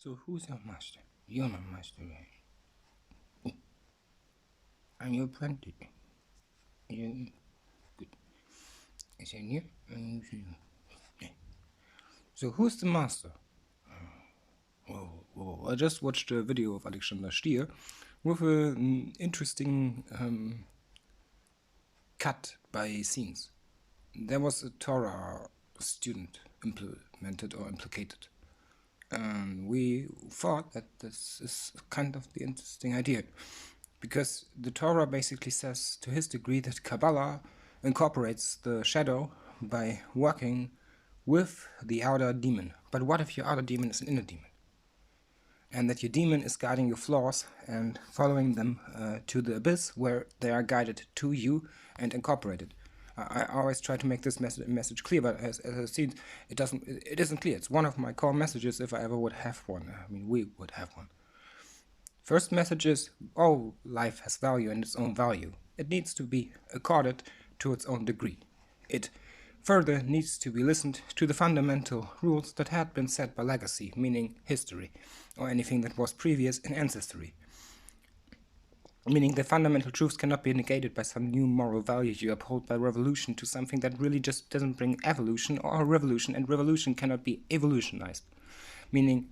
So who's your master? You're my master, right? I'm your apprentice. You good. Is he here? So who's the master? Whoa. I just watched a video of Alexander Stier with an interesting cut by scenes. There was a Torah student implemented or implicated. And we thought that this is kind of the interesting idea. Because the Torah basically says, to his degree, that Kabbalah incorporates the shadow by working with the outer demon. But what if your outer demon is an inner demon? And that your demon is guiding your flaws and following them to the abyss where they are guided to you and incorporated. I always try to make this message clear, but as I've seen, it isn't clear. It's one of my core messages if I ever would have one. I mean, we would have one. First message is, all life has value and its own value. It needs to be accorded to its own degree. It further needs to be listened to the fundamental rules that had been set by legacy, meaning history, or anything that was previous in ancestry. Meaning the fundamental truths cannot be negated by some new moral value you uphold by revolution to something that really just doesn't bring evolution or revolution, and revolution cannot be evolutionized. Meaning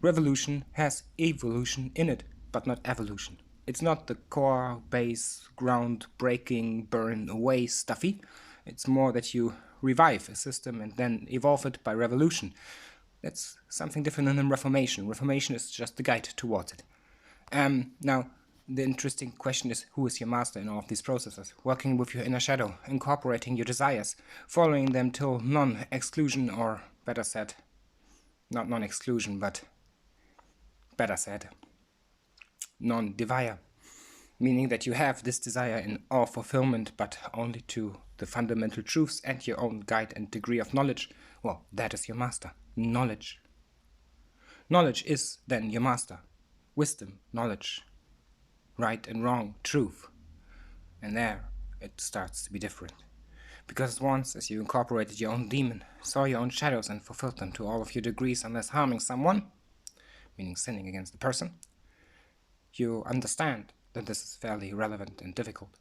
revolution has evolution in it, but not evolution. It's not the core, base, ground-breaking, burn-away stuffy. It's more that you revive a system and then evolve it by revolution. That's something different than reformation. Reformation is just the guide towards it. Now, the interesting question is, who is your master in all of these processes? Working with your inner shadow, incorporating your desires, following them till non-exclusion, or better said, not non-exclusion, but better said, non-desire. Meaning that you have this desire in all fulfillment, but only to the fundamental truths and your own guide and degree of knowledge. Well, that is your master. Knowledge. Knowledge is then your master. Wisdom, knowledge. Right and wrong, truth. And there it starts to be different. Because once as you incorporated your own demon, saw your own shadows and fulfilled them to all of your degrees unless harming someone, meaning sinning against the person, you understand that this is fairly relevant and difficult.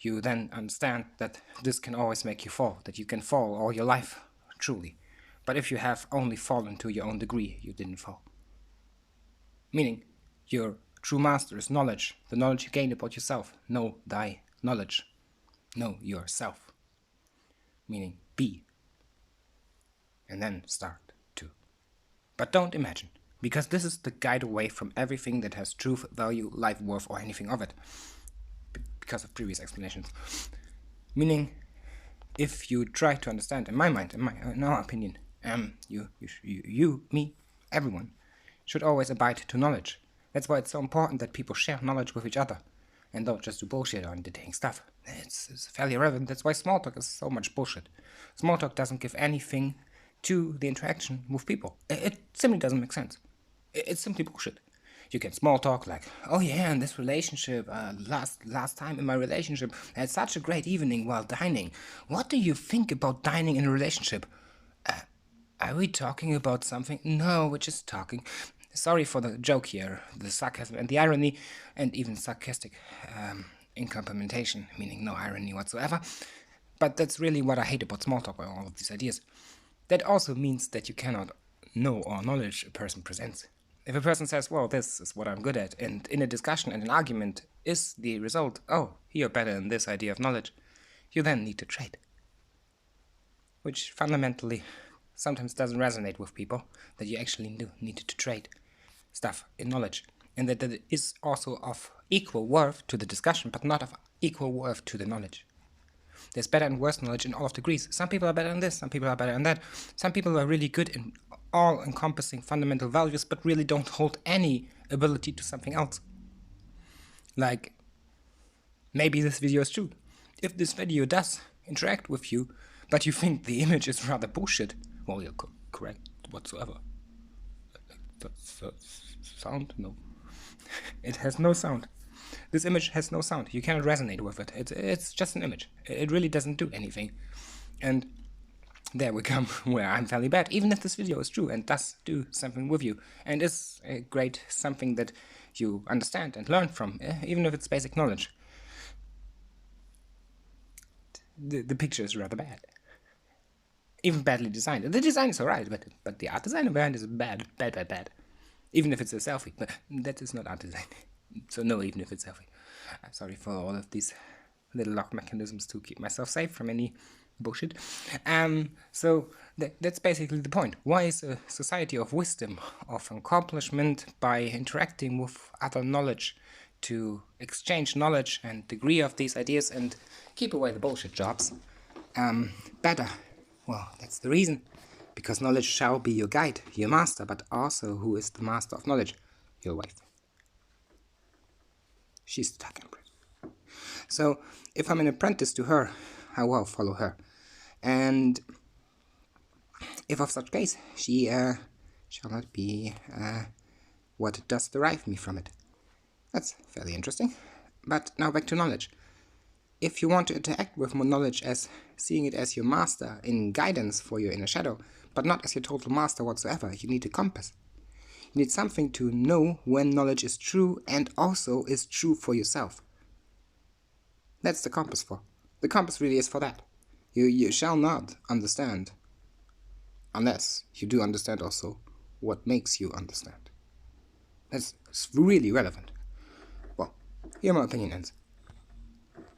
You then understand that this can always make you fall, that you can fall all your life, truly. But if you have only fallen to your own degree, you didn't fall. Meaning, your true master is knowledge, the knowledge you gain about yourself. Know thy knowledge. Know yourself. Meaning, be. And then start to. But don't imagine. Because this is the guide away from everything that has truth, value, life worth, or anything of it. Because of previous explanations. Meaning, if you try to understand, in my mind, in our opinion, you, me, everyone, should always abide to knowledge. That's why it's so important that people share knowledge with each other, and don't just do bullshit or entertaining stuff. It's fairly irrelevant. That's why small talk is so much bullshit. Small talk doesn't give anything to the interaction with people. It simply doesn't make sense. It's simply bullshit. You can small talk like, oh yeah, in this relationship, last time in my relationship, I had such a great evening while dining. What do you think about dining in a relationship? Are we talking about something? No, we're just talking. Sorry for the joke here, the sarcasm and the irony, and even sarcastic incomplementation, meaning no irony whatsoever. But that's really what I hate about small talk and all of these ideas. That also means that you cannot know or knowledge a person presents. If a person says, well, this is what I'm good at, and in a discussion and an argument is the result, oh, you're better in this idea of knowledge, you then need to trade. Which fundamentally sometimes doesn't resonate with people, that you actually need to trade stuff in knowledge. And that it is also of equal worth to the discussion, but not of equal worth to the knowledge. There's better and worse knowledge in all of degrees. Some people are better in this, some people are better in that. Some people are really good in all-encompassing fundamental values, but really don't hold any ability to something else. Like, maybe this video is true. If this video does interact with you, but you think the image is rather bullshit, well, you're correct whatsoever. That's sound? No. It has no sound. This image has no sound. You cannot resonate with it. It's just an image. It really doesn't do anything. And there we come where I'm fairly bad, even if this video is true and does do something with you, and is a great something that you understand and learn from, even if it's basic knowledge. The picture is rather bad. Even badly designed. The design is alright, but the art design behind is bad. Even if it's a selfie, but that is not art design. So no, even if it's selfie. I'm sorry for all of these little lock mechanisms to keep myself safe from any bullshit. So that's basically the point. Why is a society of wisdom, of accomplishment by interacting with other knowledge to exchange knowledge and degree of these ideas and keep away the bullshit jobs, better? Well, that's the reason. Because knowledge shall be your guide, your master, but also who is the master of knowledge? Your wife. She's the Dark Empress. So, if I'm an apprentice to her, I will follow her. And if of such case, she shall not be what does derive me from it. That's fairly interesting. But now back to knowledge. If you want to interact with more knowledge as seeing it as your master in guidance for your inner shadow, but not as your total master whatsoever, you need a compass. You need something to know when knowledge is true and also is true for yourself. That's the compass for. The compass really is for that. You shall not understand unless you do understand also what makes you understand. That's really relevant. Well, here my opinion ends.